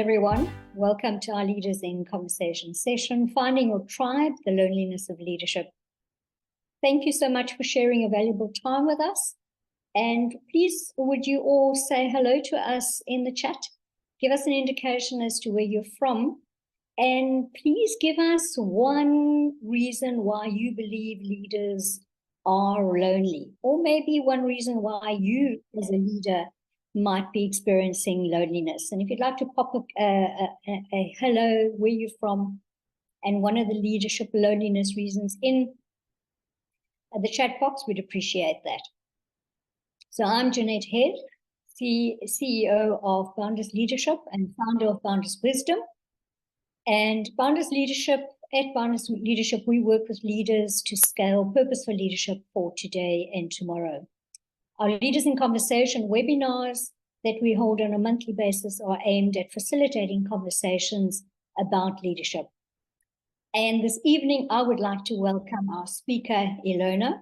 everyone. Welcome to our Leaders in Conversation session, Finding Your Tribe, the Loneliness of Leadership. Thank you so much for sharing your valuable time with us. And please, would you all say hello to us in the chat? Give us an indication as to where you're from. And please give us one reason why you believe leaders are lonely, or maybe one reason why you as a leader might be experiencing loneliness. And if you'd like to pop a hello, where you're from, and one of the leadership loneliness reasons in the chat box, we'd appreciate that. So I'm Jeanette Head, CEO of Boundless Leadership and founder of Boundless Wisdom. And Boundless Leadership, at Boundless Leadership, we work with leaders to scale purposeful leadership for today and tomorrow. Our Leaders in Conversation webinars that we hold on a monthly basis are aimed at facilitating conversations about leadership. And this evening, I would like to welcome our speaker, Elona.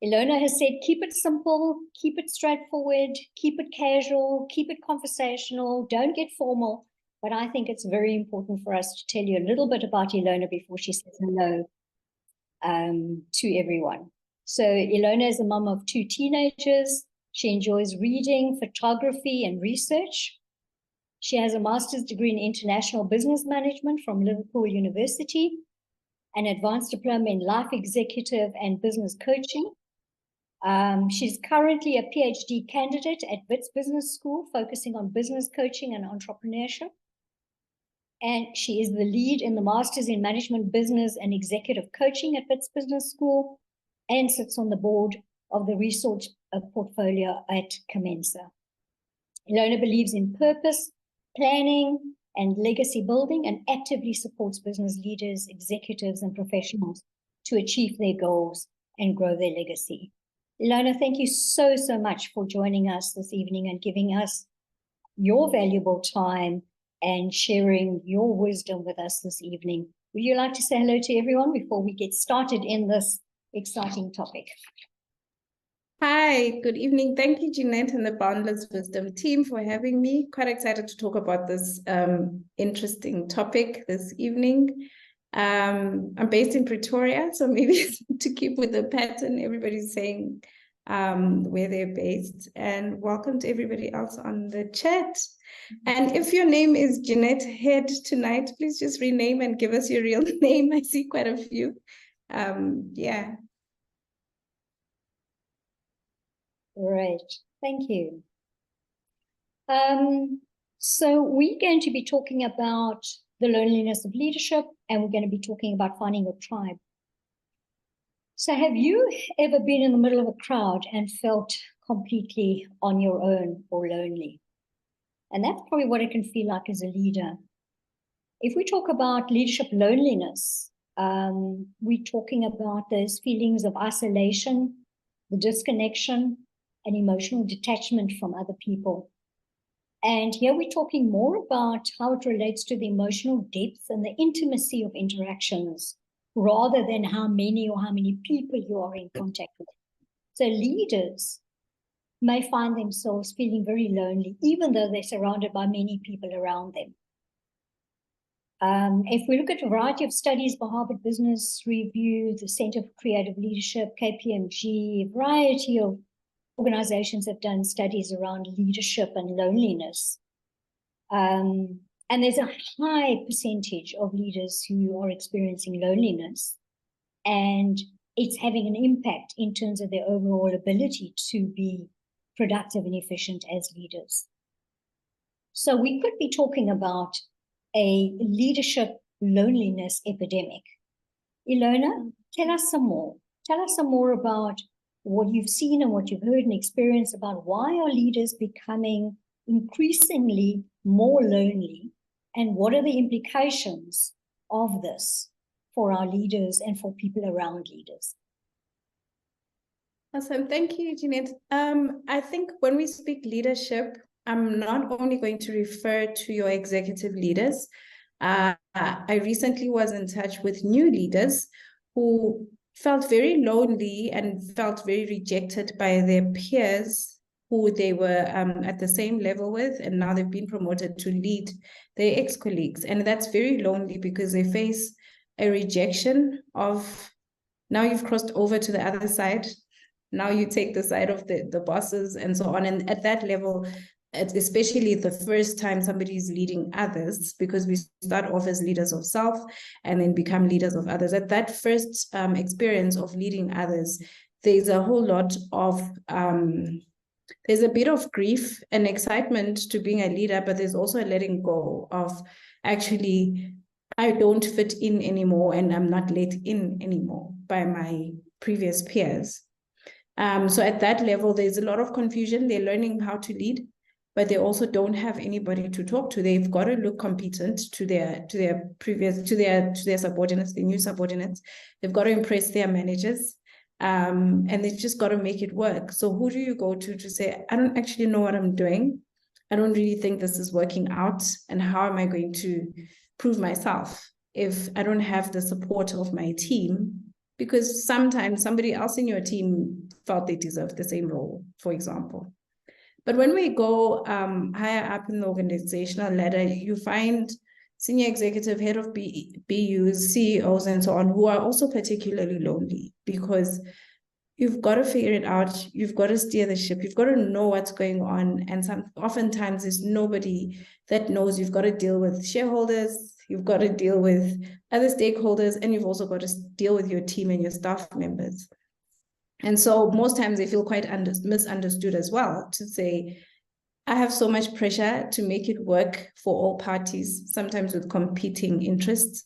Elona has said, keep it simple, keep it straightforward, keep it casual, keep it conversational, don't get formal. But I think it's very important for us to tell you a little bit about Elona before she says hello to everyone. So Elona is a mom of 2 teenagers. She enjoys reading, photography, and research. She has a master's degree in international business management from Liverpool University, an advanced diploma in life executive and business coaching. She's currently a PhD candidate at Wits Business School, focusing on business coaching and entrepreneurship. And she is the lead in the Masters in Management, Business and Executive Coaching at Wits Business School, and sits on the board of the research portfolio at Comensa. Elona believes in purpose, planning, and legacy building, and actively supports business leaders, executives, and professionals to achieve their goals and grow their legacy. Elona, thank you so much for joining us this evening and giving us your valuable time and sharing your wisdom with us this evening. Would you like to say hello to everyone before we get started in this exciting topic? Hi, good evening. Thank you, Jeanette and the Boundless Wisdom team for having me. Quite excited to talk about this interesting topic this evening. I'm based in Pretoria, so maybe to keep with the pattern, everybody's saying where they're based. And welcome to everybody else on the chat. And if your name is Jeanette Head tonight, please just rename and give us your real name. I see quite a few. Yeah. Great, thank you. So we're going to be talking about the loneliness of leadership, and we're going to be talking about finding your tribe. So have you ever been in the middle of a crowd and felt completely on your own or lonely? And that's probably what it can feel like as a leader. If we talk about leadership loneliness, we're talking about those feelings of isolation, the disconnection, and emotional detachment from other people. And here we're talking more about how it relates to the emotional depth and the intimacy of interactions, rather than how many or how many people you are in contact with. So leaders may find themselves feeling very lonely, even though they're surrounded by many people around them. If we look at a variety of studies by Harvard Business Review, the Center for Creative Leadership, KPMG, a variety of organizations have done studies around leadership and loneliness. And there's a high percentage of leaders who are experiencing loneliness, and it's having an impact in terms of their overall ability to be productive and efficient as leaders. So we could be talking about a leadership loneliness epidemic. Elona, tell us some more. Tell us some more about what you've seen and what you've heard and experienced about why are leaders becoming increasingly more lonely, and what are the implications of this for our leaders and for people around leaders? Awesome. Thank you, Jeanette. I think when we speak leadership, I'm not only going to refer to your executive leaders. I recently was in touch with new leaders who felt very lonely and felt very rejected by their peers who they were at the same level with, and now they've been promoted to lead their ex-colleagues. And that's very lonely because they face a rejection of, now you've crossed over to the other side. Now you take the side of the bosses and so on. And at that level, especially the first time somebody is leading others, because we start off as leaders of self and then become leaders of others. At that first experience of leading others, there's a whole lot of, there's a bit of grief and excitement to being a leader, but there's also a letting go of actually, I don't fit in anymore and I'm not let in anymore by my previous peers. So at that level, there's a lot of confusion. They're learning how to lead, but they also don't have anybody to talk to. They've got to look competent to their subordinates, the new subordinates. They've got to impress their managers, and they've just got to make it work. So who do you go to say, I don't actually know what I'm doing. I don't really think this is working out. And how am I going to prove myself if I don't have the support of my team? Because sometimes somebody else in your team felt they deserved the same role, for example. But when we go higher up in the organizational ladder, you find senior executive, head of BUs, CEOs, and so on, who are also particularly lonely because you've got to figure it out. You've got to steer the ship. You've got to know what's going on. And oftentimes there's nobody that knows. You've got to deal with shareholders. You've got to deal with other stakeholders, and you've also got to deal with your team and your staff members. And so most times they feel quite misunderstood as well, to say, I have so much pressure to make it work for all parties, sometimes with competing interests,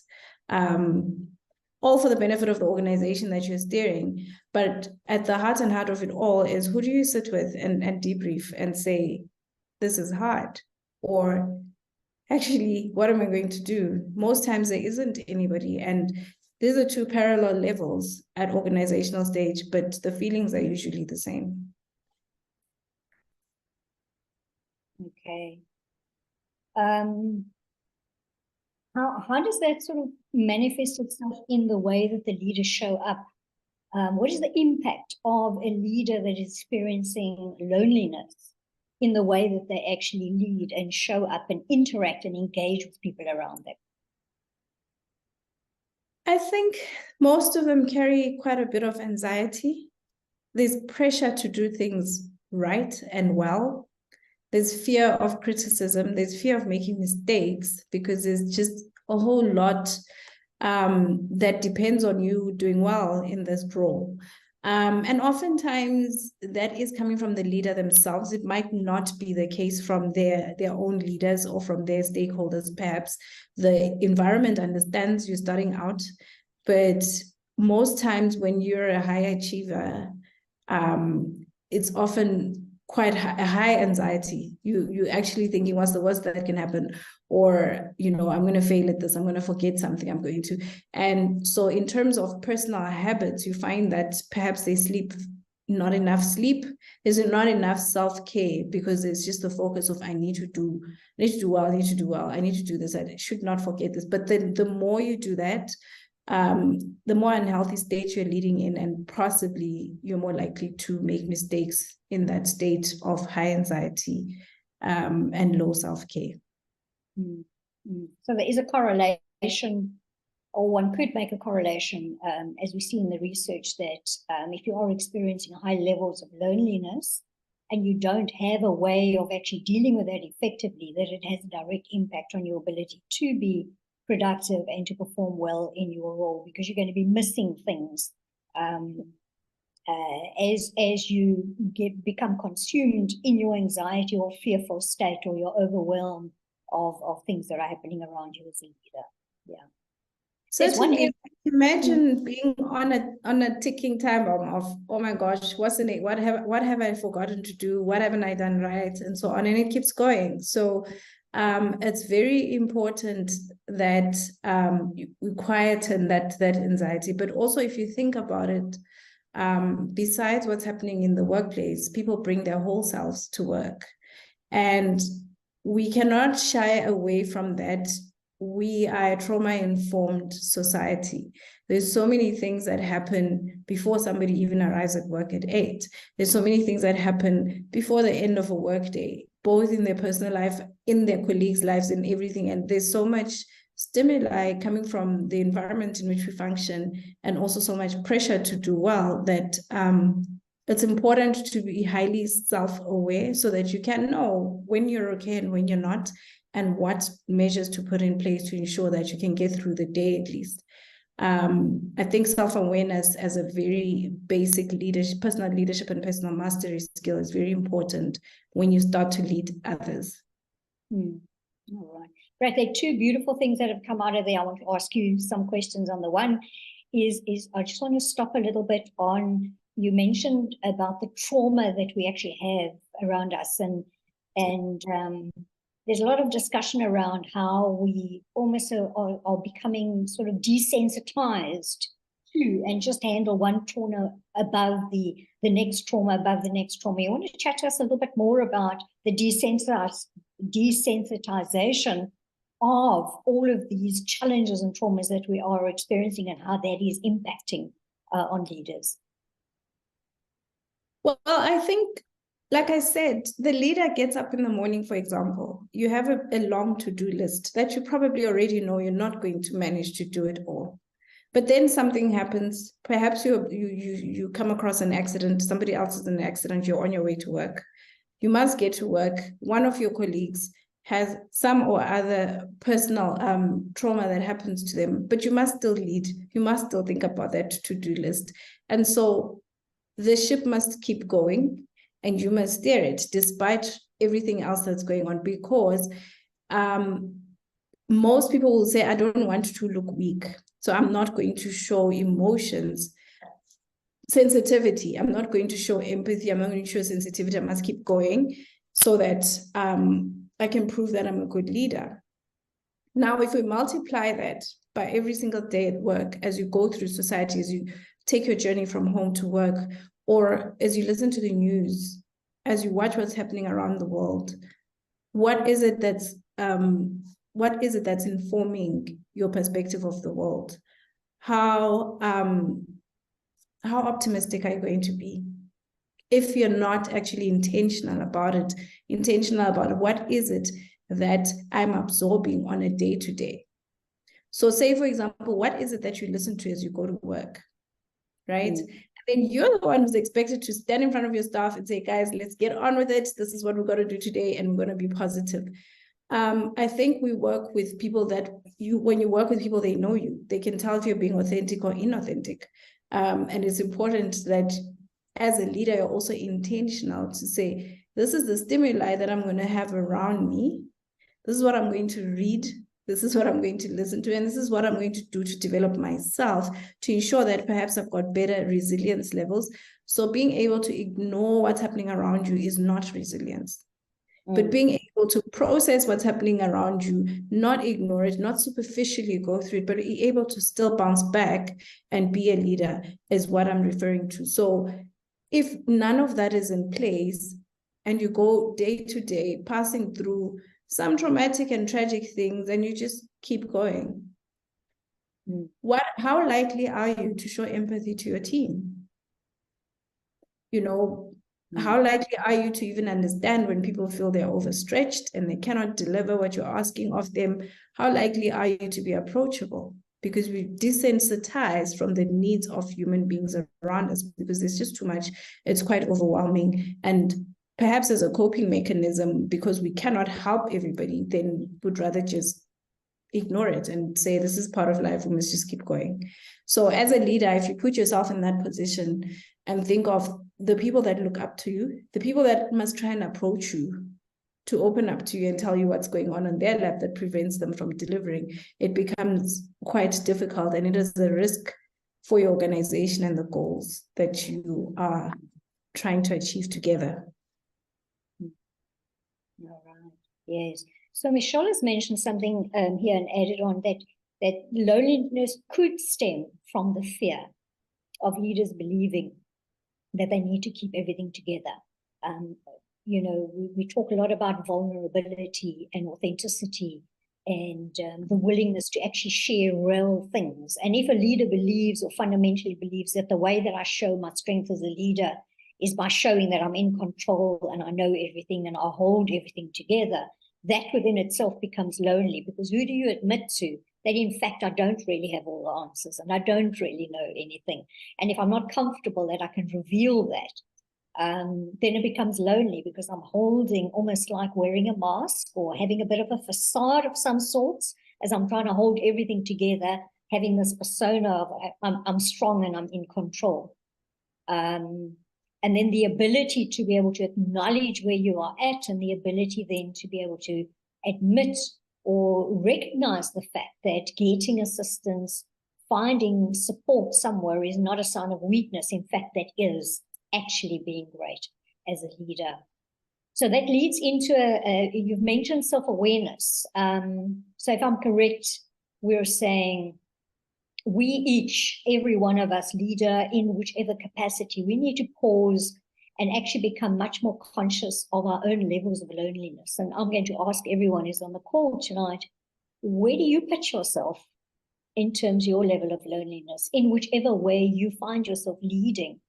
all for the benefit of the organization that you're steering. But at the heart and heart of it all is, who do you sit with and debrief and say, this is hard? Or actually, what am I going to do? Most times there isn't anybody. And these are two parallel levels at organizational stage, but the feelings are usually the same. Okay. How does that sort of manifest itself in the way that the leaders show up? What is the impact of a leader that is experiencing loneliness in the way that they actually lead and show up and interact and engage with people around them? I think most of them carry quite a bit of anxiety. There's pressure to do things right and well. There's fear of criticism. There's fear of making mistakes because there's just a whole lot that depends on you doing well in this role. And oftentimes that is coming from the leader themselves. It might not be the case from their own leaders or from their stakeholders. Perhaps the environment understands you're starting out, but most times when you're a high achiever, it's often quite a high anxiety. You actually thinking, what's the worst that can happen? Or, I'm going to fail at this. I'm going to forget something. I'm going to. And so in terms of personal habits, you find that perhaps they sleep not enough sleep. There's not enough self-care because it's just the focus of, I need to do well, I need to do well, I need to do this, I should not forget this. But then the more you do that, the more unhealthy state you're leading in, and possibly you're more likely to make mistakes in that state of high anxiety and low self-care. So there is a correlation, or one could make a correlation, as we see in the research, that if you are experiencing high levels of loneliness and you don't have a way of actually dealing with that effectively, that it has a direct impact on your ability to be productive and to perform well in your role, because you're going to be missing things as you become consumed in your anxiety or fearful state, or you're overwhelmed of things that are happening around you as a leader. Yeah. Certainly, imagine being on a ticking time bomb of, oh my gosh, what's in it? What have I forgotten to do? What haven't I done right? And so on, and it keeps going. So it's very important that we quieten that anxiety. But also, if you think about it, besides what's happening in the workplace, people bring their whole selves to work, and we cannot shy away from that we are a trauma-informed society. There's so many things that happen before somebody even arrives at work at 8. There's so many things that happen before the end of a workday, both in their personal life, in their colleagues' lives, and everything. And there's so much stimuli coming from the environment in which we function, and also so much pressure to do well, that it's important to be highly self-aware so that you can know when you're okay and when you're not, and what measures to put in place to ensure that you can get through the day at least. I think self-awareness as a very basic leadership, personal leadership and personal mastery skill is very important when you start to lead others. All right. Right, there are two beautiful things that have come out of there. I want to ask you some questions on the one is I just want to stop a little bit on, you mentioned about the trauma that we actually have around us, and there's a lot of discussion around how we almost are becoming sort of desensitized to and just handle one trauma above the next trauma above the next trauma. You want to chat to us a little bit more about the desensitization of all of these challenges and traumas that we are experiencing, and how that is impacting on leaders? Well, I think, like I said, the leader gets up in the morning, for example, you have a long to-do list that you probably already know you're not going to manage to do it all. But then something happens, perhaps you come across an accident, somebody else is in an accident, you're on your way to work. You must get to work. One of your colleagues has some or other personal trauma that happens to them, but you must still lead. You must still think about that to-do list. And so the ship must keep going, and you must steer it despite everything else that's going on, because most people will say, I don't want to look weak, so I'm not going to show emotions, sensitivity. I'm not going to show empathy. I'm not going to show sensitivity. I must keep going so that I can prove that I'm a good leader. Now, if we multiply that by every single day at work, as you go through society, as you take your journey from home to work, or as you listen to the news, as you watch what's happening around the world, what is it that's informing your perspective of the world? How optimistic are you going to be? If you're not actually intentional about it, what is it that I'm absorbing on a day-to-day? So say, for example, what is it that you listen to as you go to work, right? And then you're the one who's expected to stand in front of your staff and say, guys, let's get on with it. This is what we've got to do today, and we're going to be positive. I think we work with people that when you work with people, they know you. They can tell if you're being authentic or inauthentic. And it's important that as a leader, you're also intentional to say, this is the stimuli that I'm going to have around me. This is what I'm going to read. This is what I'm going to listen to. And this is what I'm going to do to develop myself to ensure that perhaps I've got better resilience levels. So being able to ignore what's happening around you is not resilience. But being able to process what's happening around you, not ignore it, not superficially go through it, but be able to still bounce back and be a leader is what I'm referring to. So if none of that is in place, and you go day to day passing through some traumatic and tragic things, and you just keep going, how likely are you to show empathy to your team? You know, how likely are you to even understand when people feel they're overstretched and they cannot deliver what you're asking of them? How likely are you to be approachable? Because we desensitize from the needs of human beings around us, because there's just too much. It's quite overwhelming. And perhaps as a coping mechanism, because we cannot help everybody, then would rather just ignore it and say, this is part of life, we must just keep going. So as a leader, if you put yourself in that position and think of the people that look up to you, the people that must try and approach you to open up to you and tell you what's going on in their life that prevents them from delivering, it becomes quite difficult, and it is a risk for your organization and the goals that you are trying to achieve together. All right. Yes. So Michelle has mentioned something here and added on that loneliness could stem from the fear of leaders believing that they need to keep everything together. You know, we talk a lot about vulnerability and authenticity and the willingness to actually share real things. And if a leader believes or fundamentally believes that the way that I show my strength as a leader is by showing that I'm in control and I know everything and I hold everything together, that within itself becomes lonely, because who do you admit to that in fact I don't really have all the answers and I don't really know anything? And if I'm not comfortable that I can reveal that, then it becomes lonely, because I'm holding, almost like wearing a mask or having a bit of a facade of some sorts, as I'm trying to hold everything together, having this persona of I'm strong and I'm in control. And then the ability to be able to acknowledge where you are at, and the ability then to be able to admit or recognize the fact that getting assistance, finding support somewhere is not a sign of weakness. In fact, that is actually being great as a leader. So that leads into you've mentioned self-awareness. So if I'm correct, we're saying we each, every one of us, leader in whichever capacity, we need to pause and actually become much more conscious of our own levels of loneliness. And I'm going to ask everyone who's on the call tonight, where do you pitch yourself in terms of your level of loneliness, in whichever way you find yourself leading?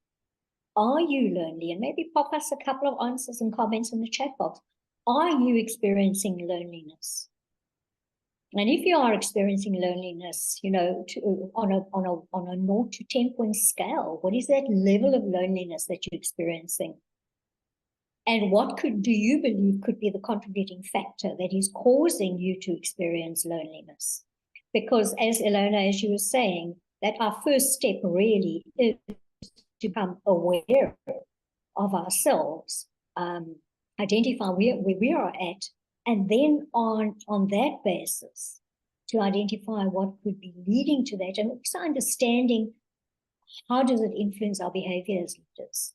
Are you lonely? And maybe pop us a couple of answers and comments in the chat box. Are you experiencing loneliness? And if you are experiencing loneliness, you know, on a 0 to 10-point scale, what is that level of loneliness that you're experiencing? And what do you believe could be the contributing factor that is causing you to experience loneliness? Because as Elona, as you were saying, that our first step really is to become aware of ourselves, identify where we are at, and then on that basis to identify what could be leading to that, and also understanding how does it influence our behavior as leaders.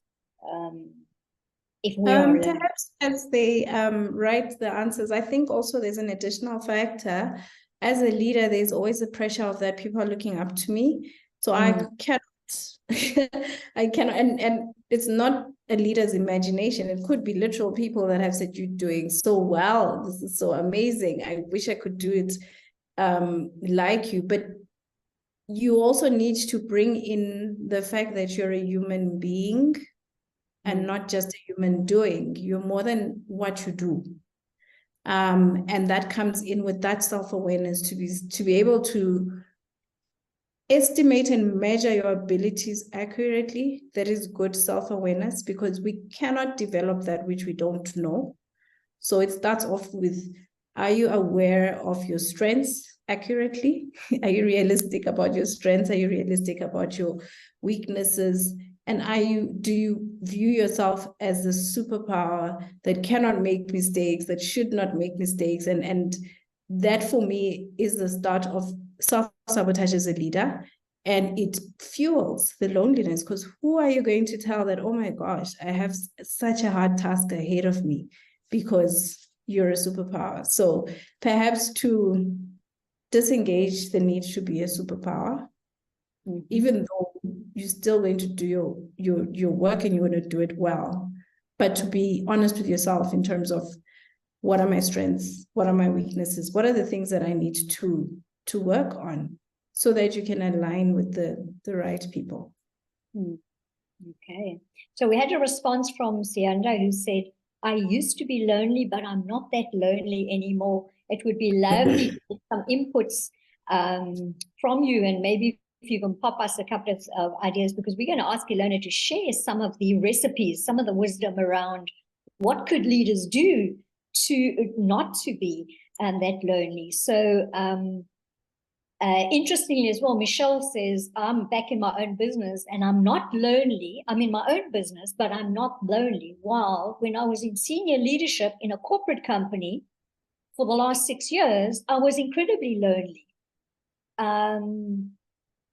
If we are perhaps as they write the answers, I think also there's an additional factor. As a leader, there's always a pressure of that people are looking up to me, so I cannot I cannot, and it's not a leader's imagination. It could be literal people that have said, you're doing so well, this is so amazing, I wish I could do it like you. But you also need to bring in the fact that you're a human being and not just a human doing. You're more than what you do. And that comes in with that self-awareness to be able to estimate and measure your abilities accurately. That is good self-awareness, because we cannot develop that which we don't know. So it starts off with, are you aware of your strengths accurately? Are you realistic about your strengths? Are you realistic about your weaknesses? And do you view yourself as a superpower that cannot make mistakes, that should not make mistakes? And that for me is the start of self-sabotage as a leader, and it fuels the loneliness, because who are you going to tell that, oh my gosh, I have such a hard task ahead of me, because you're a superpower? So perhaps to disengage the need to be a superpower, even though you're still going to do your work and you're going to do it well, but to be honest with yourself in terms of, what are my strengths? What are my weaknesses? What are the things that I need to work on, so that you can align with the right people? Okay. So we had a response from Sianda, who said, I used to be lonely, but I'm not that lonely anymore. It would be lovely to get some inputs from you, and maybe if you can pop us a couple of ideas, because we're going to ask Elona to share some of the recipes, some of the wisdom around what could leaders do to not to be that lonely. So interestingly as well, Michelle says, I'm back in my own business and I'm not lonely. I'm in my own business, but I'm not lonely. While when I was in senior leadership in a corporate company for the last 6 years, I was incredibly lonely.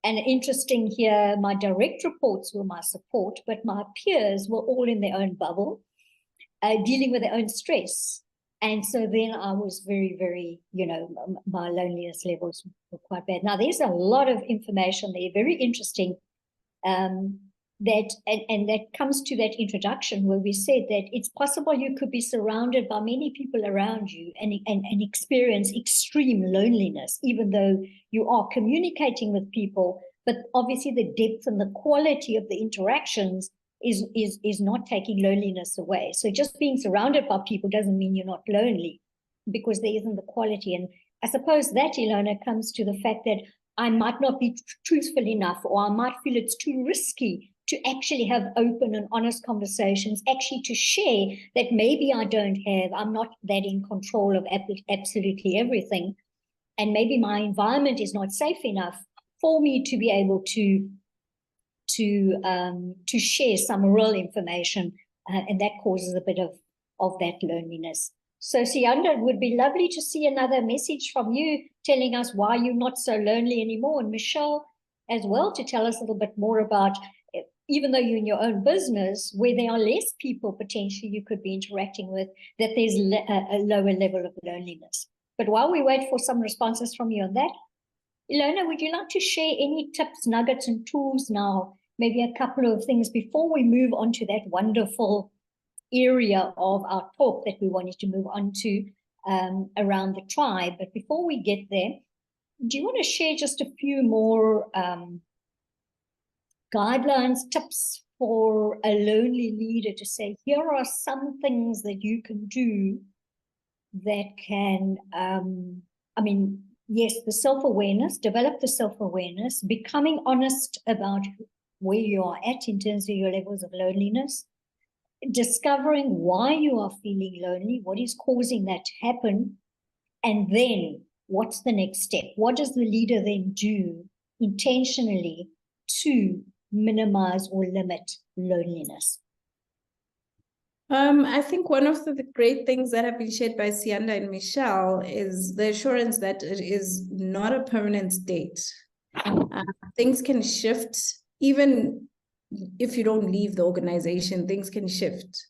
And interesting here, my direct reports were my support, but my peers were all in their own bubble, dealing with their own stress. And so then I was very, very, my loneliness levels were quite bad. Now, there's a lot of information there, very interesting. that, and that comes to that introduction where we said that it's possible you could be surrounded by many people around you and experience extreme loneliness, even though you are communicating with people. But obviously the depth and the quality of the interactions is not taking loneliness away. So just being surrounded by people doesn't mean you're not lonely, because there isn't the quality. And I suppose that, Elona, comes to the fact that I might not be truthful enough, or I might feel it's too risky to actually have open and honest conversations, actually to share that maybe I'm not that in control of absolutely everything. And maybe my environment is not safe enough for me to be able to share some real information, and that causes a bit of that loneliness. So, Siyanda, it would be lovely to see another message from you telling us why you're not so lonely anymore, and Michelle as well, to tell us a little bit more about, even though you're in your own business, where there are less people potentially you could be interacting with, that there's a lower level of loneliness. But while we wait for some responses from you on that, Elona, would you like to share any tips, nuggets, and tools now? Maybe a couple of things before we move on to that wonderful area of our talk that we wanted to move on to around the tribe. But before we get there, do you want to share just a few more guidelines, tips for a lonely leader to say, here are some things that you can do that can, yes, the self-awareness, develop the self-awareness, becoming honest about where you are at in terms of your levels of loneliness, discovering why you are feeling lonely, what is causing that to happen, and then what's the next step? What does the leader then do intentionally to minimize or limit loneliness? I think one of the great things that have been shared by Siyanda and Michelle is the assurance that it is not a permanent state. Things can shift, even if you don't leave the organization, things can shift.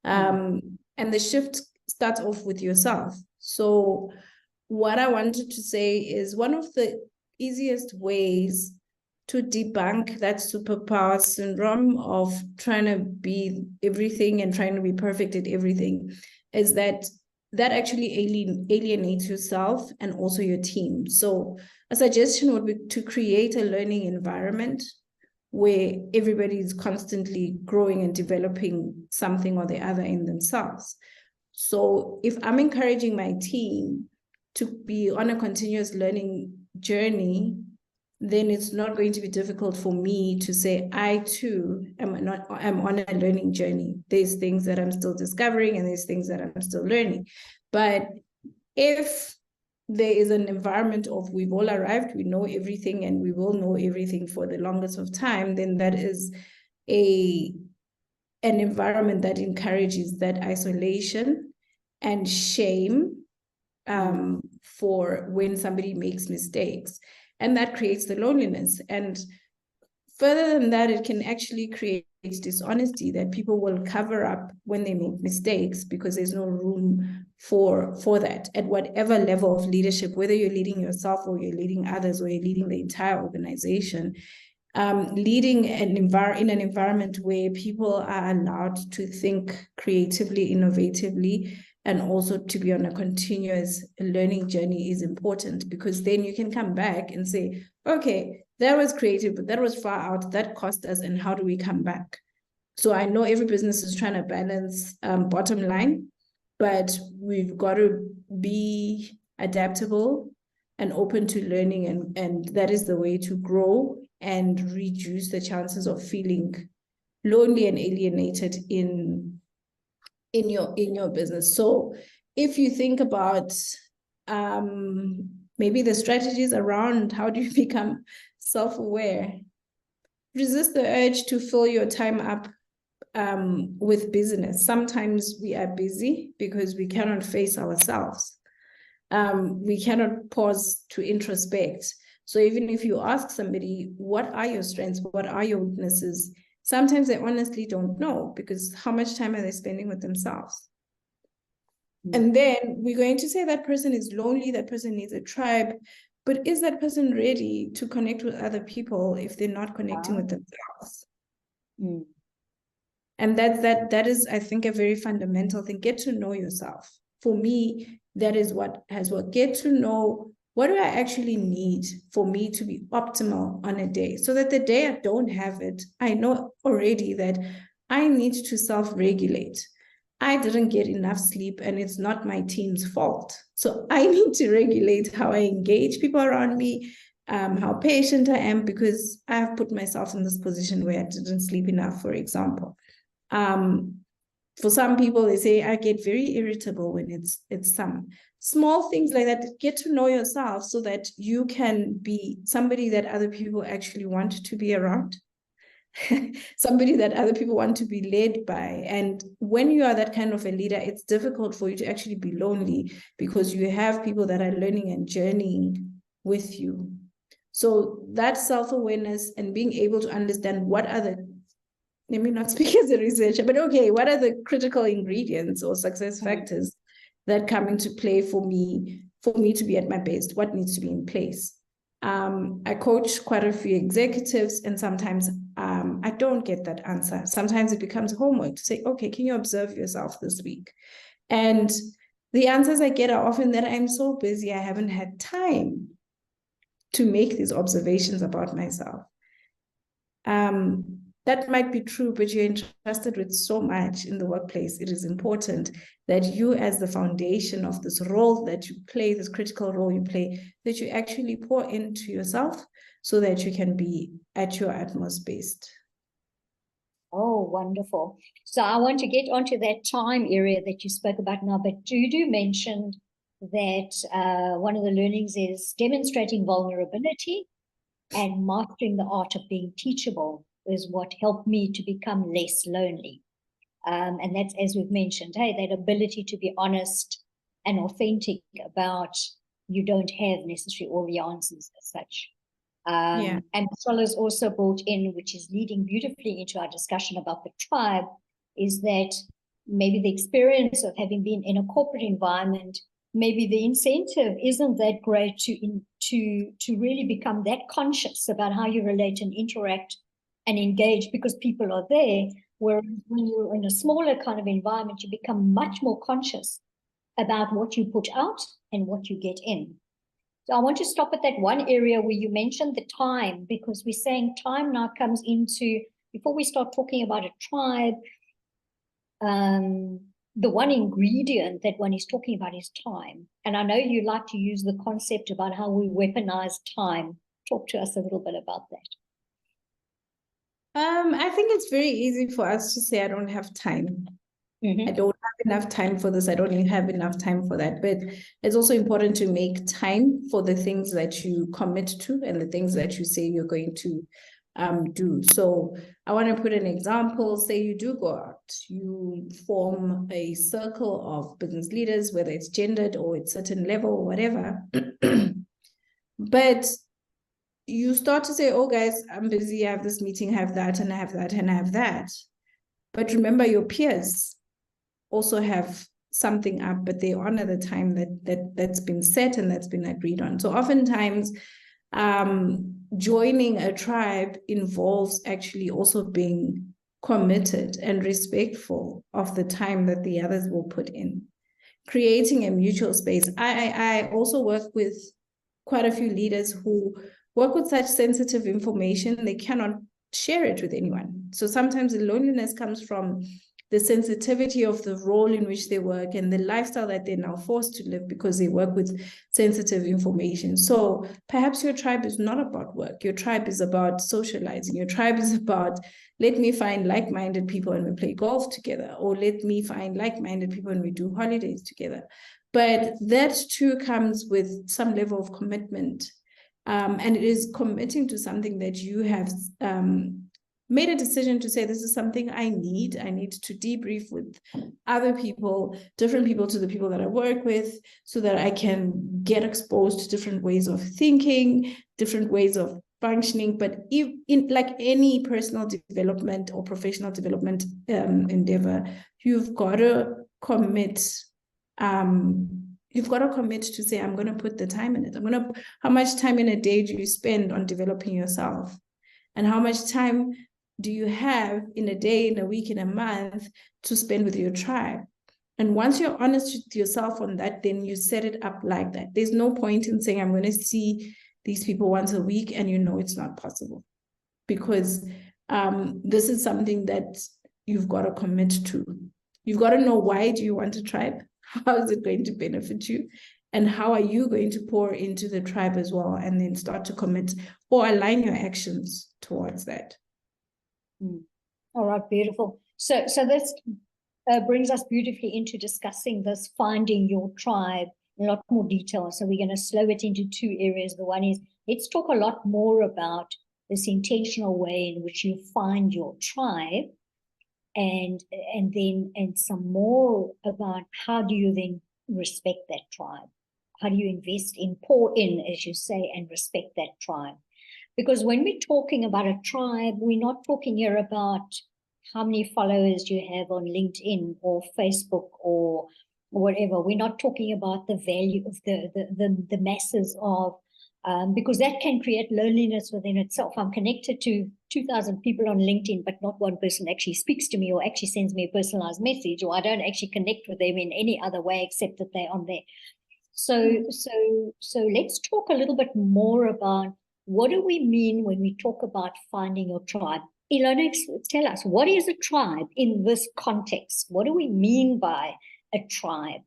And the shift starts off with yourself. So what I wanted to say is one of the easiest ways to debunk that superpower syndrome of trying to be everything and trying to be perfect at everything is that actually alienates yourself and also your team. So a suggestion would be to create a learning environment where everybody is constantly growing and developing something or the other in themselves. So if I'm encouraging my team to be on a continuous learning journey, then it's not going to be difficult for me to say, I too am on a learning journey. There's things that I'm still discovering and there's things that I'm still learning. But if there is an environment of we've all arrived, we know everything and we will know everything for the longest of time, then that is an environment that encourages that isolation and shame for when somebody makes mistakes. And that creates the loneliness. And further than that, it can actually create dishonesty, that people will cover up when they make mistakes because there's no room for that at whatever level of leadership, whether you're leading yourself or you're leading others or you're leading the entire organization. Leading in an environment where people are allowed to think creatively, innovatively, and also to be on a continuous learning journey is important, because then you can come back and say, okay, that was creative, but that was far out, that cost us, and how do we come back? So I know every business is trying to balance bottom line, but we've got to be adaptable and open to learning, and that is the way to grow and reduce the chances of feeling lonely and alienated in your business. So if you think about maybe the strategies around how do you become self-aware, resist the urge to fill your time up with business. Sometimes we are busy because we cannot face ourselves. We cannot pause to introspect. So even if you ask somebody, what are your strengths? What are your weaknesses? Sometimes they honestly don't know, because how much time are they spending with themselves? And then we're going to say that person is lonely, that person needs a tribe, but is that person ready to connect with other people if they're not connecting with themselves? Mm. And that is, I think, a very fundamental thing. Get to know yourself. For me, that is what has worked. Get to know, what do I actually need for me to be optimal on a day? So that the day I don't have it, I know already that I need to self-regulate. I didn't get enough sleep and it's not my team's fault. So I need to regulate how I engage people around me, how patient I am, because I have put myself in this position where I didn't sleep enough, for example. For some people, they say I get very irritable when it's some small things like that. Get to know yourself so that you can be somebody that other people actually want to be around, somebody that other people want to be led by. And when you are that kind of a leader, it's difficult for you to actually be lonely because you have people that are learning and journeying with you. So that self-awareness and being able to understand what are the, let me not speak as a researcher, but okay, what are the critical ingredients or success factors that come into play for me to be at my best? What needs to be in place? I coach quite a few executives, and sometimes I don't get that answer. Sometimes it becomes homework to say, okay, can you observe yourself this week? And the answers I get are often that I'm so busy, I haven't had time to make these observations about myself. That might be true, but you're entrusted with so much in the workplace. It is important that you, as the foundation of this role that you play, this critical role you play, that you actually pour into yourself so that you can be at your utmost best. Oh, wonderful. So I want to get onto that time area that you spoke about now, but Judu mentioned that one of the learnings is demonstrating vulnerability and mastering the art of being teachable is what helped me to become less lonely. And that's, as we've mentioned, hey, that ability to be honest and authentic about you don't have necessarily all the answers as such. And Michelle has also brought in, which is leading beautifully into our discussion about the tribe, is that maybe the experience of having been in a corporate environment, maybe the incentive isn't that great to really become that conscious about how you relate and interact and engage because people are there. Whereas when you're in a smaller kind of environment, you become much more conscious about what you put out and what you get in. So I want to stop at that one area where you mentioned the time, because we're saying time now comes into, before we start talking about a tribe, the one ingredient that one is talking about is time. And I know you like to use the concept about how we weaponize time. Talk to us a little bit about that. I think it's very easy for us to say, I don't have time. I don't have enough time for this. I don't even have enough time for that. But it's also important to make time for the things that you commit to and the things that you say you're going to do. So I want to put an example. Say you do go out, you form a circle of business leaders, whether it's gendered or it's certain level or whatever. But you start to say, oh, guys, I'm busy. I have this meeting, I have that, and I have that, and I have that. But remember, your peers also have something up, but they honor the time that's been set and that's been agreed on. So oftentimes, joining a tribe involves actually also being committed and respectful of the time that the others will put in, creating a mutual space. I also work with quite a few leaders who work with such sensitive information, they cannot share it with anyone. So sometimes the loneliness comes from the sensitivity of the role in which they work and the lifestyle that they're now forced to live because they work with sensitive information. So perhaps your tribe is not about work. Your tribe is about socializing. Your tribe is about, let me find like-minded people and we play golf together, or let me find like-minded people and we do holidays together. But that too comes with some level of commitment. And it is committing to something that you have made a decision to say, this is something I need to debrief with other people, different people to the people that I work with, so that I can get exposed to different ways of thinking, different ways of functioning. But in like any personal development or professional development endeavor, you've got to commit. You've got to commit to say, I'm going to put the time in it. How much time in a day do you spend on developing yourself? And how much time do you have in a day, in a week, in a month to spend with your tribe? And once you're honest with yourself on that, then you set it up like that. There's no point in saying, I'm going to see these people once a week, and you know it's not possible. Because this is something that you've got to commit to. You've got to know, why do you want a tribe? How is it going to benefit you? And how are you going to pour into the tribe as well? And then start to commit or align your actions towards that. All right, beautiful. So this brings us beautifully into discussing this, finding your tribe in a lot more detail. So we're going to slow it into two areas. The one is, let's talk a lot more about this intentional way in which you find your tribe, and some more about how do you then respect that tribe? How do you invest in, pour in, as you say, and respect that tribe? Because when we're talking about a tribe, we're not talking here about how many followers you have on LinkedIn or Facebook or whatever. We're not talking about the value of the masses of, because that can create loneliness within itself. I'm connected to 2,000 people on LinkedIn, but not one person actually speaks to me or actually sends me a personalized message, or I don't actually connect with them in any other way except that they're on there. So let's talk a little bit more about, what do we mean when we talk about finding your tribe? Elona, tell us, what is a tribe in this context? What do we mean by a tribe?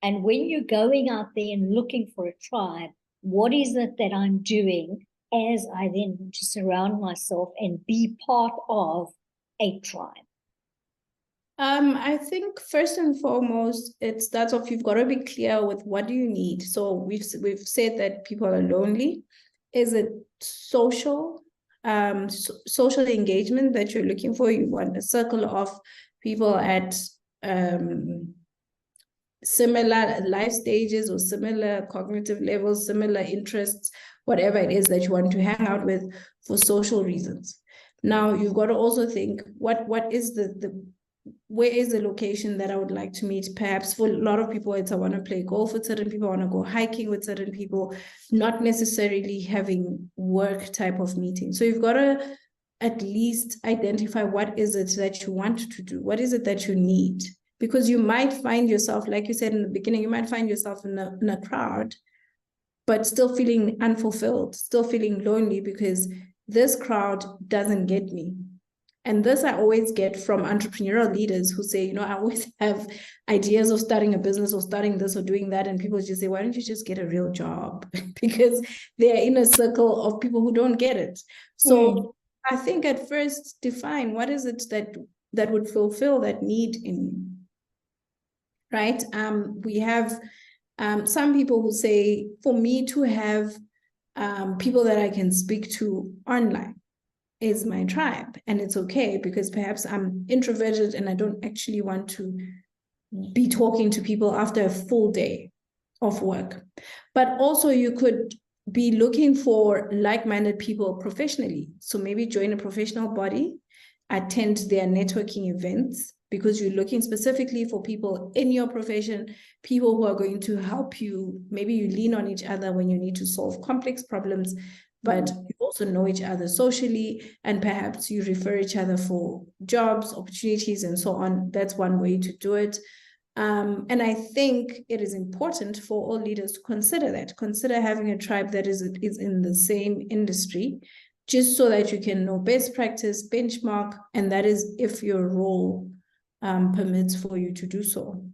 And when you're going out there and looking for a tribe, what is it that I'm doing as I then want to surround myself and be part of a tribe? I think first and foremost, it starts off, you've got to be clear with what do you need. So we've said that people are lonely. Is it social engagement that you're looking for? You want a circle of people at similar life stages or similar cognitive levels, similar interests, whatever it is that you want to hang out with for social reasons. Now, you've got to also think, what is where is the location that I would like to meet? Perhaps for a lot of people, it's I want to play golf with certain people, I want to go hiking with certain people, not necessarily having work type of meeting. So you've got to at least identify what is it that you want to do? What is it that you need? Because you might find yourself, like you said in the beginning, you might find yourself in a crowd, but still feeling unfulfilled, still feeling lonely because this crowd doesn't get me. And this I always get from entrepreneurial leaders who say, I always have ideas of starting a business or starting this or doing that. And people just say, why don't you just get a real job? Because they're in a circle of people who don't get it. So I think at first define what is it that would fulfill that need in you, right? We have some people who say, for me to have people that I can speak to online is my tribe. And it's okay because perhaps I'm introverted and I don't actually want to be talking to people after a full day of work. But also you could be looking for like-minded people professionally. So maybe join a professional body, attend their networking events, because you're looking specifically for people in your profession, people who are going to help you. Maybe you lean on each other when you need to solve complex problems, but you also know each other socially, and perhaps you refer each other for jobs, opportunities, and so on. That's one way to do it. And I think it is important for all leaders to consider that. Consider having a tribe that is in the same industry, just so that you can know best practice, benchmark, and that is if your role permits for you to do so.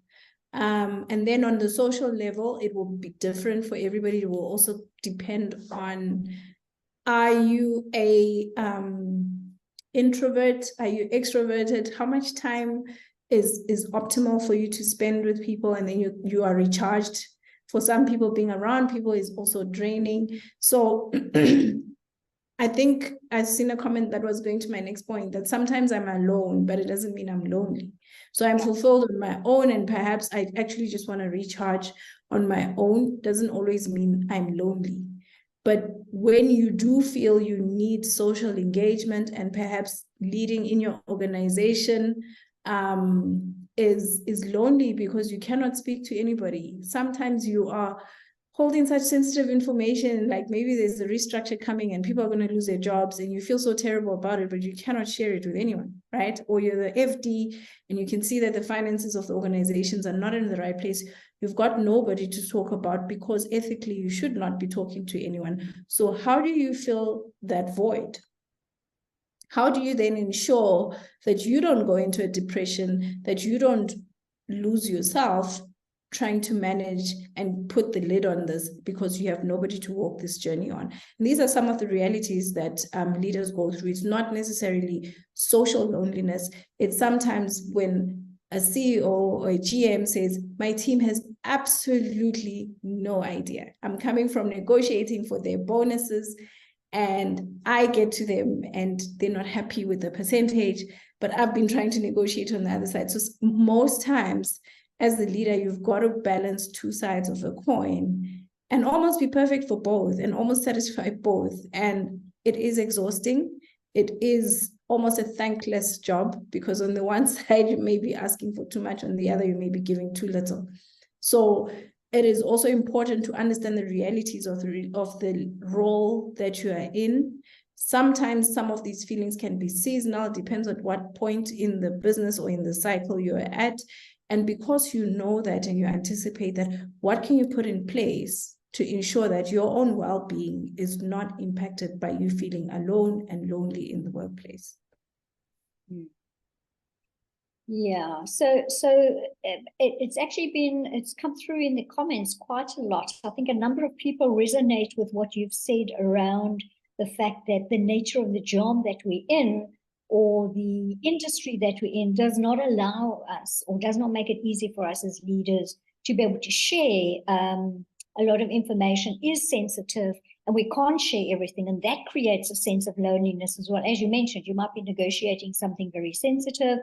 And then on the social level, it will be different for everybody. It will also depend on, are you a introvert? Are you extroverted? How much time is optimal for you to spend with people, and then you are recharged? For some people, being around people is also draining. So I think I've seen a comment that was going to my next point, that sometimes I'm alone, but it doesn't mean I'm lonely. So I'm fulfilled on my own, and perhaps I actually just want to recharge on my own. Doesn't always mean I'm lonely. But when you do feel you need social engagement, and perhaps leading in your organization is lonely because you cannot speak to anybody. Sometimes you are holding such sensitive information, like maybe there's a restructure coming and people are going to lose their jobs and you feel so terrible about it, but you cannot share it with anyone, right? Or you're the FD and you can see that the finances of the organizations are not in the right place. You've got nobody to talk about because ethically you should not be talking to anyone. So how do you fill that void? How do you then ensure that you don't go into a depression, that you don't lose yourself trying to manage and put the lid on this because you have nobody to walk this journey on? And these are some of the realities that leaders go through. It's not necessarily social loneliness. It's sometimes when a CEO or a GM says, my team has absolutely no idea. I'm coming from negotiating for their bonuses and I get to them and they're not happy with the percentage, but I've been trying to negotiate on the other side. So most times as the leader, you've got to balance two sides of a coin and almost be perfect for both and almost satisfy both. And it is exhausting. It is almost a thankless job because on the one side, you may be asking for too much, on the other, you may be giving too little. So it is also important to understand the realities of the role that you are in. Sometimes some of these feelings can be seasonal, depends on what point in the business or in the cycle you're at. And because you know that and you anticipate that, what can you put in place to ensure that your own well-being is not impacted by you feeling alone and lonely in the workplace? Yeah, so it's come through in the comments quite a lot. I think a number of people resonate with what you've said around the fact that the nature of the job that we're in or the industry that we're in does not allow us or does not make it easy for us as leaders to be able to share a lot of information, is sensitive, and we can't share everything. And that creates a sense of loneliness as well. As you mentioned, you might be negotiating something very sensitive,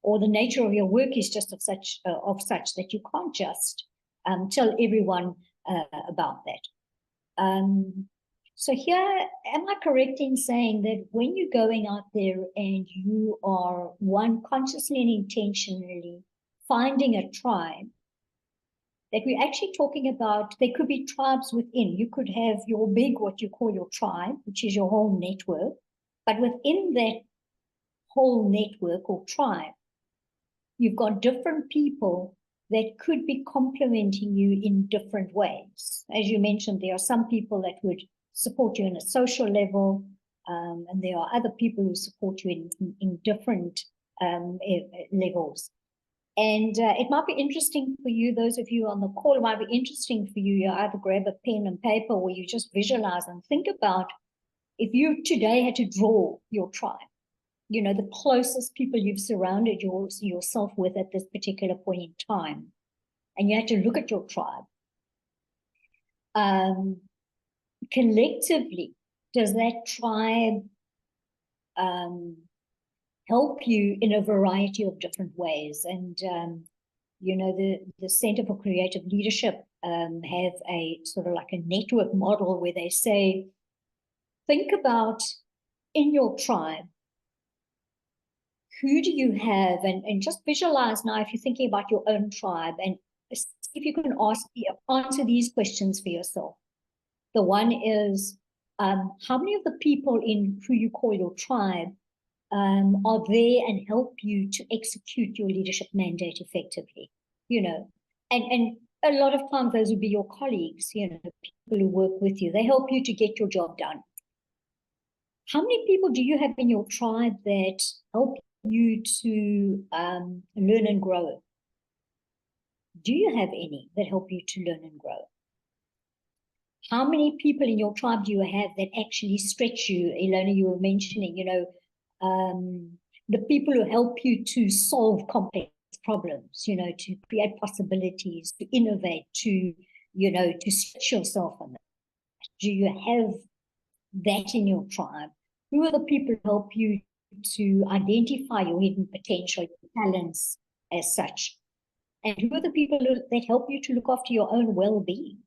or the nature of your work is just of such that you can't just tell everyone about that. So here, am I correct in saying that when you're going out there and you are, one, consciously and intentionally finding a tribe, that we're actually talking about, there could be tribes within. You could have your big, what you call your tribe, which is your whole network, but within that whole network or tribe, you've got different people that could be complementing you in different ways. As you mentioned, there are some people that would support you on a social level, and there are other people who support you in different levels. And it might be interesting for you, those of you on the call, it might be interesting for you, you either grab a pen and paper or you just visualize and think about if you today had to draw your tribe, you know, the closest people you've surrounded yourself with at this particular point in time, and you had to look at your tribe. Collectively, does that tribe help you in a variety of different ways? And, you know, the Center for Creative Leadership have a sort of like a network model where they say, think about in your tribe, who do you have? And just visualize now, if you're thinking about your own tribe, and see if you can answer these questions for yourself. The one is, how many of the people in who you call your tribe are there and help you to execute your leadership mandate effectively? You know, and a lot of times those would be your colleagues, you know, people who work with you. They help you to get your job done. How many people do you have in your tribe that help you to learn and grow? Do you have any that help you to learn and grow? How many people in your tribe do you have that actually stretch you? Elona, you were mentioning, you know, the people who help you to solve complex problems, you know, to create possibilities, to innovate, to, you know, to stretch yourself on that. Do you have that in your tribe? Who are the people who help you to identify your hidden potential, your talents as such? And who are the people that help you to look after your own well-being?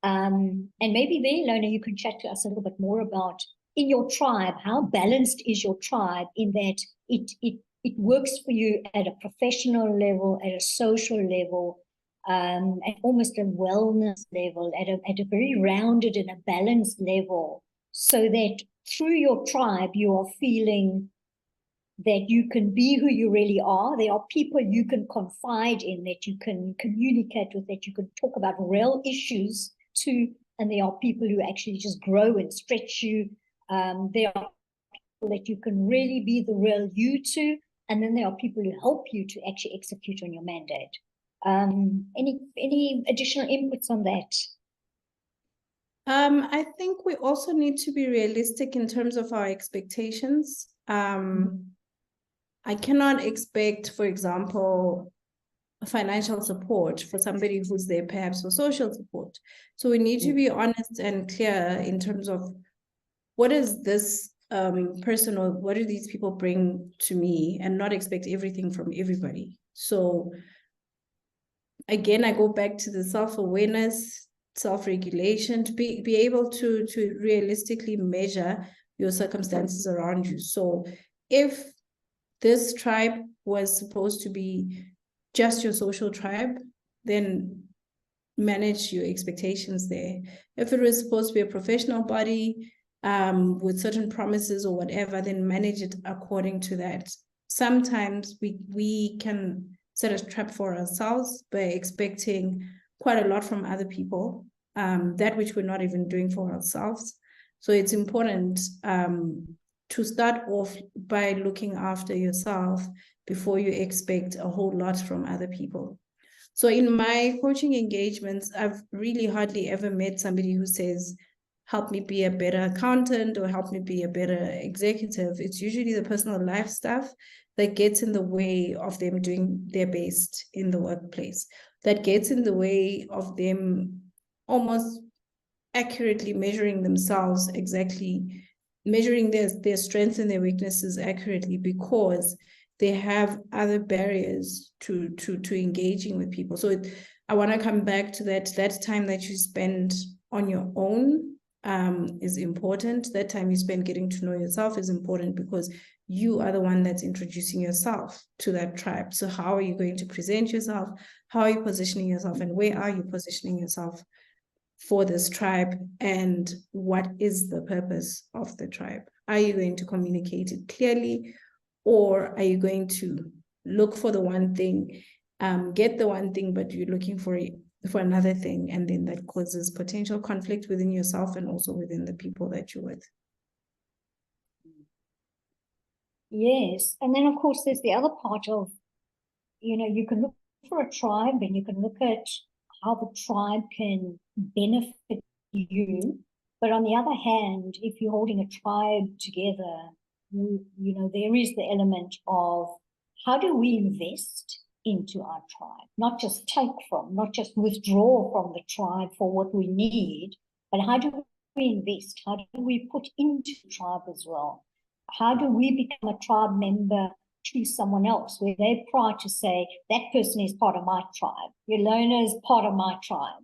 And maybe there, Elona, you can chat to us a little bit more about, in your tribe, how balanced is your tribe in that it works for you at a professional level, at a social level, at almost a wellness level, at a very rounded and a balanced level, so that through your tribe, you are feeling that you can be who you really are. There are people you can confide in, that you can communicate with, that you can talk about real issues to, and there are people who actually just grow and stretch you. There are people that you can really be the real you to, and then there are people who help you to actually execute on your mandate. Any additional inputs on that? I think we also need to be realistic in terms of our expectations. I cannot expect, for example, financial support for somebody who's there perhaps for social support. So we need to be honest and clear in terms of what is this person, or what do these people bring to me, and not expect everything from everybody. So again, I go back to the self-awareness, self-regulation, to be able to realistically measure your circumstances around you. So if this tribe was supposed to be just your social tribe, then manage your expectations there. If it was supposed to be a professional body with certain promises or whatever, then manage it according to that. Sometimes we can set a trap for ourselves by expecting quite a lot from other people, that which we're not even doing for ourselves. So it's important to start off by looking after yourself before you expect a whole lot from other people. So in my coaching engagements, I've really hardly ever met somebody who says, help me be a better accountant or help me be a better executive. It's usually the personal life stuff that gets in the way of them doing their best in the workplace, that gets in the way of them almost accurately measuring themselves, exactly measuring their strengths and their weaknesses accurately, because they have other barriers to engaging with people. So I want to come back to that time that you spend on your own is important. That time you spend getting to know yourself is important, because you are the one that's introducing yourself to that tribe. So how are you going to present yourself? How are you positioning yourself? And where are you positioning yourself for this tribe? And what is the purpose of the tribe? Are you going to communicate it clearly? Or are you going to look for the one thing, get the one thing, but you're looking for another thing, and then that causes potential conflict within yourself and also within the people that you're with? Yes, and then of course there's the other part of, you can look for a tribe and you can look at how the tribe can benefit you. But on the other hand, if you're holding a tribe together, there is the element of how do we invest into our tribe, not just take from, not just withdraw from the tribe for what we need, but how do we invest? How do we put into the tribe as well? How do we become a tribe member to someone else, where they're proud to say, that person is part of my tribe. Elona is part of my tribe.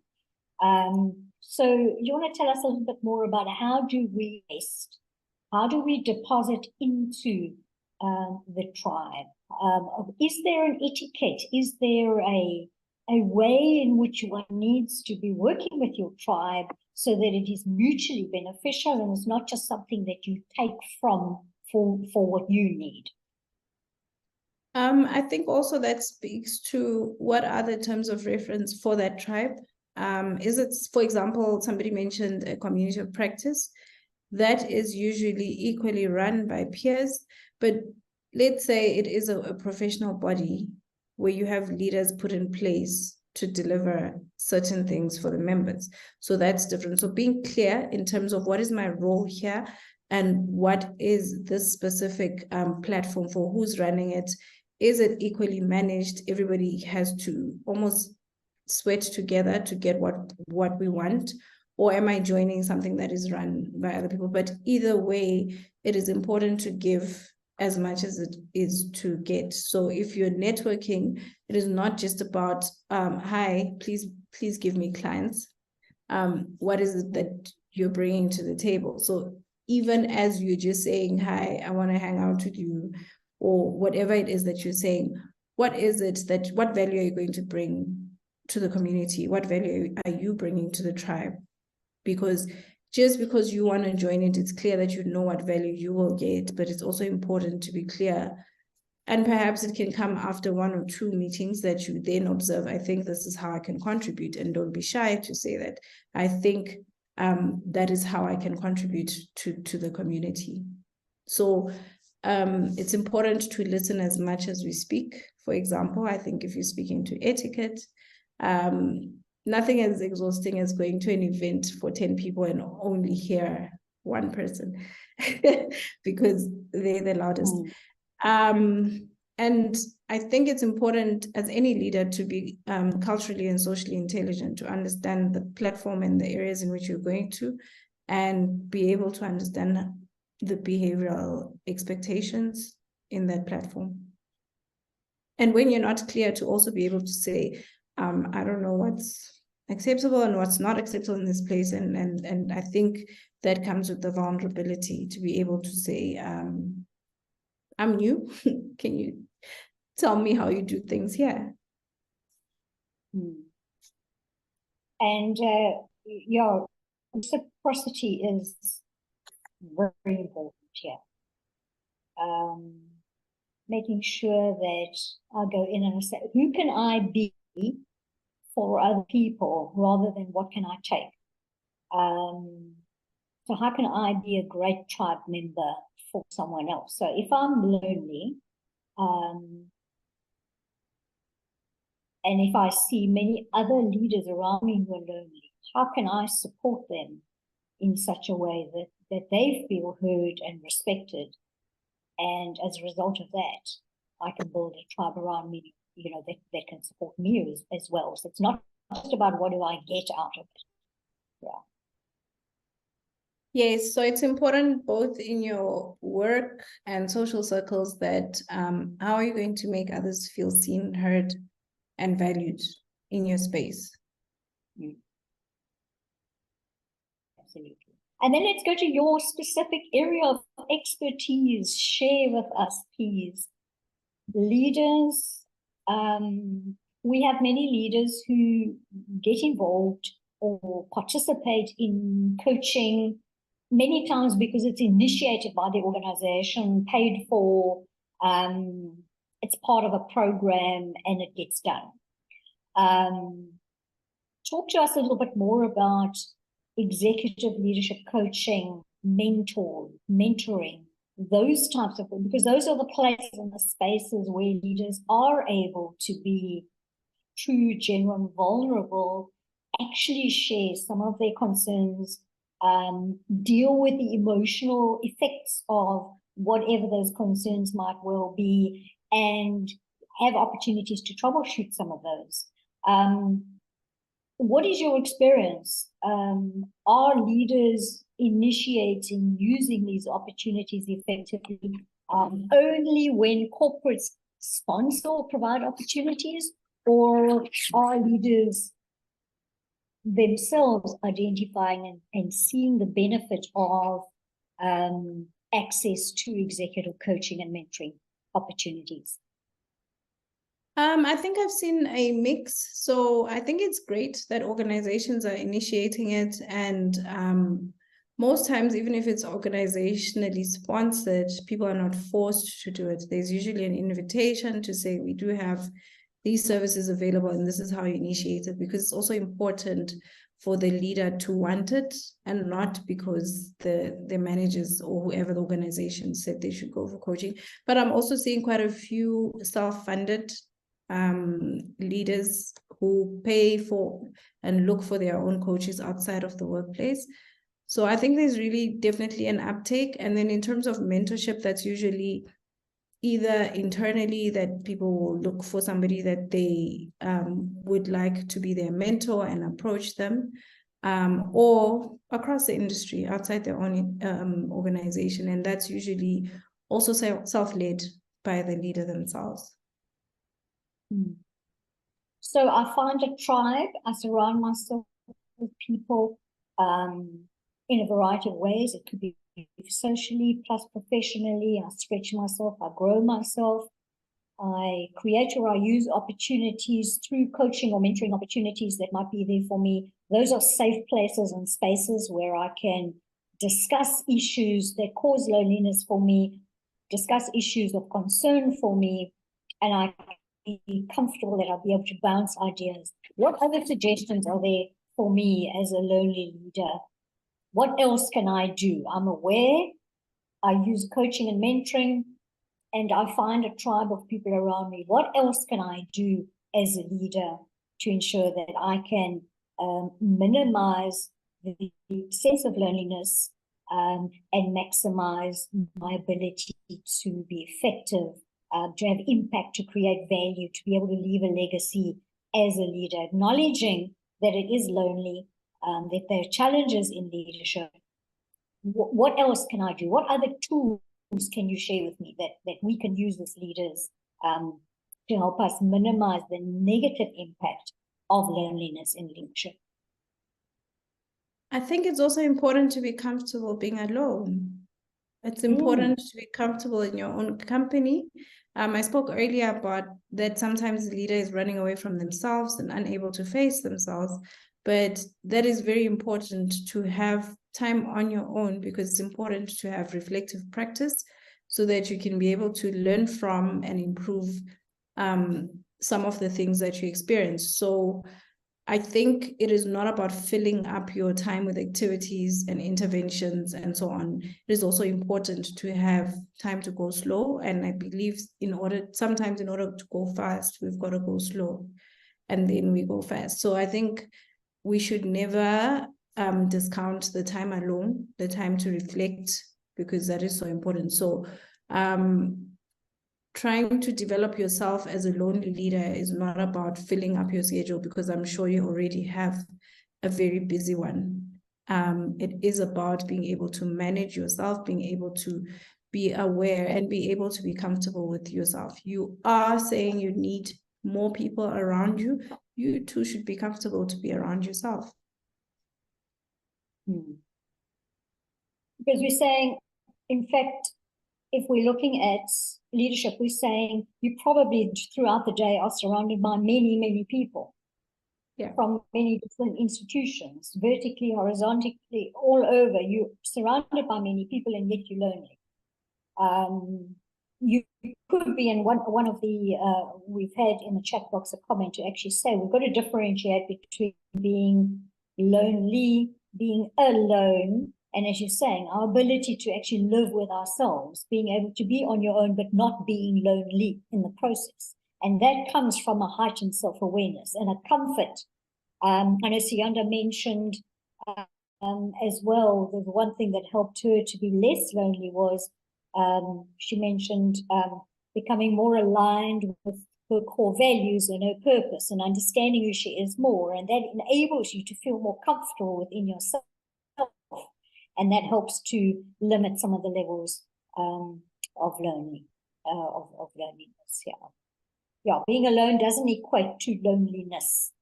So you want to tell us a little bit more about how do we invest? How do we deposit into the tribe? Is there an etiquette? Is there a way in which one needs to be working with your tribe so that it is mutually beneficial and it's not just something that you take from for what you need? I think also that speaks to what are the terms of reference for that tribe. Is it, for example, somebody mentioned a community of practice that is usually equally run by peers, but let's say it is a professional body where you have leaders put in place to deliver certain things for the members. So that's different. So being clear in terms of what is my role here and what is this specific platform for, who's running it, is it equally managed? Everybody has to almost sweat together to get what we want, or am I joining something that is run by other people? But either way, it is important to give as much as it is to get. So if you're networking, it is not just about, hi, please give me clients. What is it that you're bringing to the table? So even as you're just saying, hi, I want to hang out with you, or whatever it is that you're saying, what is it what value are you going to bring to the community? What value are you bringing to the tribe? Because just because you want to join it, it's clear that you know what value you will get, but it's also important to be clear. And perhaps it can come after 1 or 2 meetings that you then observe, I think this is how I can contribute. And don't be shy to say that. I think that is how I can contribute to the community. So it's important to listen as much as we speak. For example, I think if you're speaking to etiquette, nothing as exhausting as going to an event for 10 people and only hear one person because they're the loudest. And I think it's important as any leader to be culturally and socially intelligent, to understand the platform and the areas in which you're going to, and be able to understand the behavioral expectations in that platform. And when you're not clear, to also be able to say, I don't know what's acceptable and what's not acceptable in this place. And I think that comes with the vulnerability to be able to say, I'm new. Can you tell me how you do things here? And reciprocity is very important here. Making sure that I go in and I say, who can I be for other people rather than what can I take? So how can I be a great tribe member for someone else? So if I'm lonely, and if I see many other leaders around me who are lonely, how can I support them in such a way that they feel heard and respected? And as a result of that, I can build a tribe around me, that can support me as well. So it's not just about what do I get out of it. Yeah. Yes, so it's important both in your work and social circles that how are you going to make others feel seen, heard, and valued in your space? Absolutely. And then let's go to your specific area of expertise. Share with us, please. Leaders, we have many leaders who get involved or participate in coaching many times because it's initiated by the organization, paid for, it's part of a program and it gets done. Talk to us a little bit more about executive leadership coaching, mentoring, those types of things, because those are the places and the spaces where leaders are able to be true, genuine, vulnerable, actually share some of their concerns, deal with the emotional effects of whatever those concerns might well be, and have opportunities to troubleshoot some of those. What is your experience? Are leaders initiating using these opportunities effectively only when corporates sponsor or provide opportunities, or are leaders themselves identifying and seeing the benefit of access to executive coaching and mentoring opportunities? I think I've seen a mix. So I think it's great that organizations are initiating it. And most times, even if it's organizationally sponsored, people are not forced to do it. There's usually an invitation to say, we do have these services available and this is how you initiate it, because it's also important for the leader to want it and not because the managers or whoever the organization said they should go for coaching. But I'm also seeing quite a few self-funded leaders who pay for and look for their own coaches outside of the workplace. So I think there's really definitely an uptake. And then in terms of mentorship, that's usually either internally that people will look for somebody that they would like to be their mentor and approach them, or across the industry outside their own organization. And that's usually also self-led by the leader themselves. So I find a tribe, I surround myself with people in a variety of ways. It could be socially plus professionally. I stretch myself, I grow myself. I create or I use opportunities through coaching or mentoring opportunities that might be there for me. Those are safe places and spaces where I can discuss issues that cause loneliness for me, discuss issues of concern for me, and I be comfortable that I'll be able to bounce ideas. What other suggestions are there for me as a lonely leader? What else can I do? I'm aware. I use coaching and mentoring, and I find a tribe of people around me. What else can I do as a leader to ensure that I can minimize the sense of loneliness and maximize my ability to be effective, to have impact, to create value, to be able to leave a legacy as a leader, acknowledging that it is lonely, that there are challenges in leadership. What else can I do? What other tools can you share with me that we can use as leaders to help us minimize the negative impact of loneliness in leadership? I think it's also important to be comfortable being alone. It's important to be comfortable in your own company. I spoke earlier about that sometimes the leader is running away from themselves and unable to face themselves, but that is very important to have time on your own, because it's important to have reflective practice so that you can be able to learn from and improve some of the things that you experience. So I think it is not about filling up your time with activities and interventions and so on. It is also important to have time to go slow. And I believe sometimes in order to go fast, we've got to go slow and then we go fast. So I think we should never discount the time alone, the time to reflect, because that is so important. So trying to develop yourself as a lonely leader is not about filling up your schedule, because I'm sure you already have a very busy one. It is about being able to manage yourself, being able to be aware and be able to be comfortable with yourself. You are saying you need more people around you. You too should be comfortable to be around yourself. Because we're saying, in fact, if we're looking at leadership, we're saying you probably throughout the day are surrounded by many, many people from many different institutions, vertically, horizontally, all over. You're surrounded by many people and yet you're lonely. You could be in one of the, we've had in the chat box a comment to actually say we've got to differentiate between being lonely, being alone, and as you're saying, our ability to actually live with ourselves, being able to be on your own, but not being lonely in the process. And that comes from a heightened self-awareness and a comfort. I know Siyanda mentioned as well, the one thing that helped her to be less lonely was she mentioned becoming more aligned with her core values and her purpose and understanding who she is more. And that enables you to feel more comfortable within yourself. And that helps to limit some of the levels of loneliness. Yeah, being alone doesn't equate to loneliness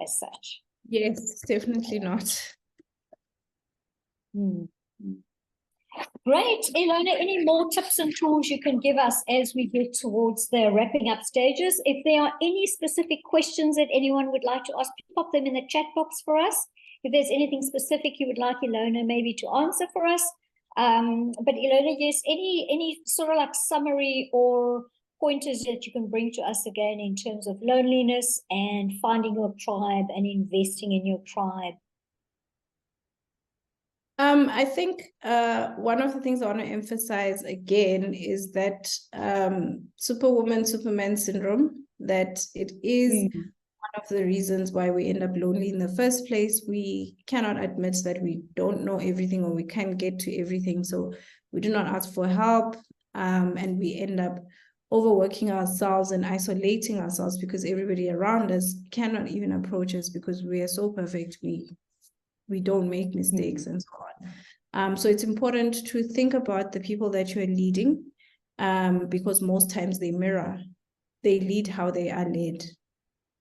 as such. Yes, definitely not. Great. Elona, any more tips and tools you can give us as we get towards the wrapping up stages? If there are any specific questions that anyone would like to ask, pop them in the chat box for us. If there's anything specific you would like Elona maybe to answer for us. But Elona, yes, any sort of like summary or pointers that you can bring to us again in terms of loneliness and finding your tribe and investing in your tribe? I think one of the things I want to emphasize again is that Superwoman, Superman syndrome, that it is one of the reasons why we end up lonely in the first place. We cannot admit that we don't know everything or we can't get to everything. So we do not ask for help, and we end up overworking ourselves and isolating ourselves because everybody around us cannot even approach us because we are so perfect. We don't make mistakes and so on. So it's important to think about the people that you are leading, because most times they lead how they are led,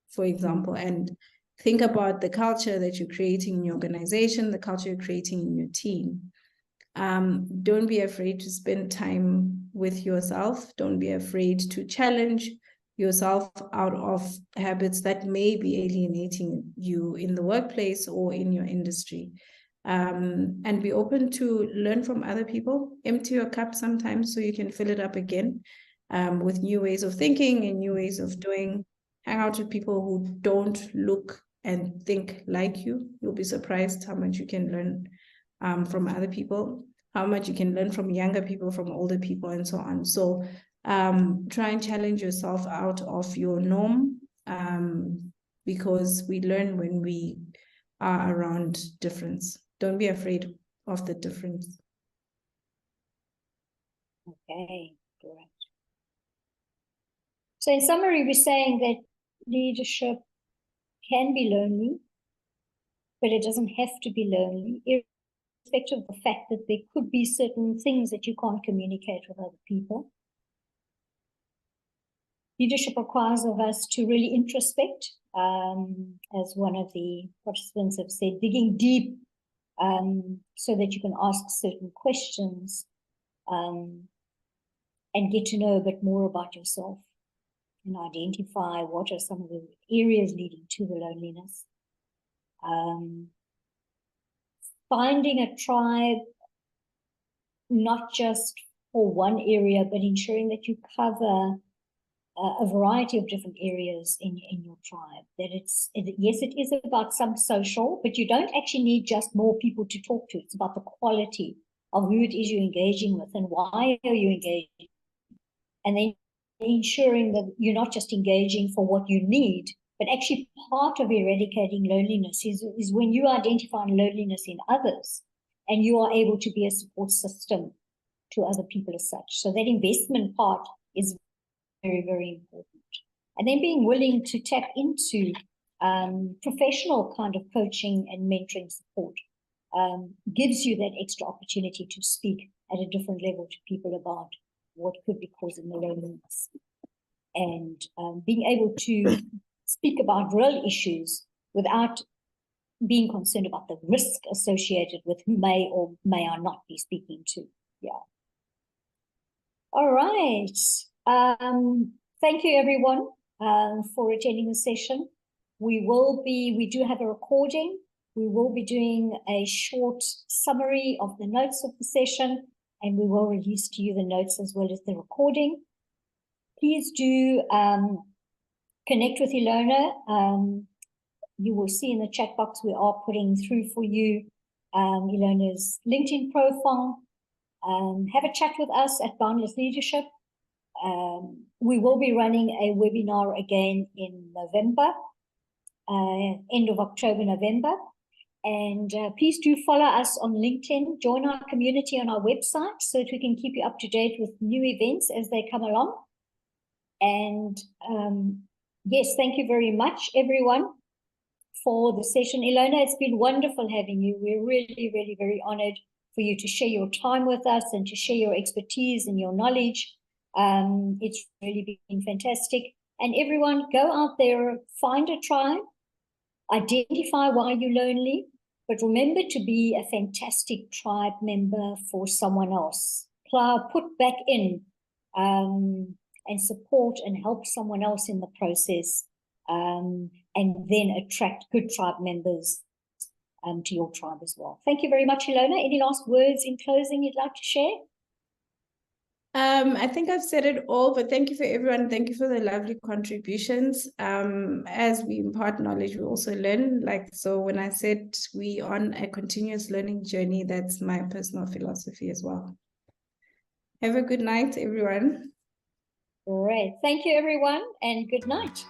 for example, and think about the culture that you're creating in your organization, the culture you're creating in your team. Don't be afraid to spend time with yourself. Don't be afraid to challenge yourself out of habits that may be alienating you in the workplace or in your industry. And be open to learn from other people. Empty your cup sometimes so you can fill it up again with new ways of thinking and new ways of doing. Hang out with people who don't look and think like you. You'll be surprised how much you can learn from other people, how much you can learn from younger people, from older people, and so on. So try and challenge yourself out of your norm, because we learn when we are around difference. Don't be afraid of the difference. Okay, great. So in summary, we're saying that leadership can be lonely, but it doesn't have to be lonely, irrespective of the fact that there could be certain things that you can't communicate with other people. Leadership requires of us to really introspect, as one of the participants have said, digging deep, so that you can ask certain questions and get to know a bit more about yourself and identify what are some of the areas leading to the loneliness. Finding a tribe, not just for one area, but ensuring that you cover a variety of different areas in your tribe. That yes, it is about some social, but you don't actually need just more people to talk to. It's about the quality of who it is you're engaging with and why are you engaging. And then ensuring that you're not just engaging for what you need, but actually part of eradicating loneliness is when you identify loneliness in others and you are able to be a support system to other people as such. So that investment part is very, very important. And then being willing to tap into professional kind of coaching and mentoring support gives you that extra opportunity to speak at a different level to people about what could be causing the loneliness. And being able to speak about real issues without being concerned about the risk associated with who may or may I not be speaking to. Yeah. All right. Thank you, everyone, for attending the session. We do have a recording. We will be doing a short summary of the notes of the session, and we will release to you the notes as well as the recording. Please do connect with Elona. You will see in the chat box we are putting through for you Elona's LinkedIn profile. Have a chat with us at Boundless Leadership. We will be running a webinar again in November, end of October, November. And please do follow us on LinkedIn, join our community on our website so that we can keep you up to date with new events as they come along. And yes, thank you very much, everyone, for the session. Elona, it's been wonderful having you. We're really, really very honored for you to share your time with us and to share your expertise and your knowledge. It's really been fantastic. And everyone, go out there, find a tribe, identify why you're lonely, but remember to be a fantastic tribe member for someone else. Put back in and support and help someone else in the process, and then attract good tribe members to your tribe as well. Thank you very much, Elona. Any last words in closing you'd like to share? I think I've said it all, but thank you for everyone. Thank you for the lovely contributions. As we impart knowledge, we also learn. So when I said we on a continuous learning journey, that's my personal philosophy as well. Have a good night, everyone. Great. Thank you, everyone, and good night.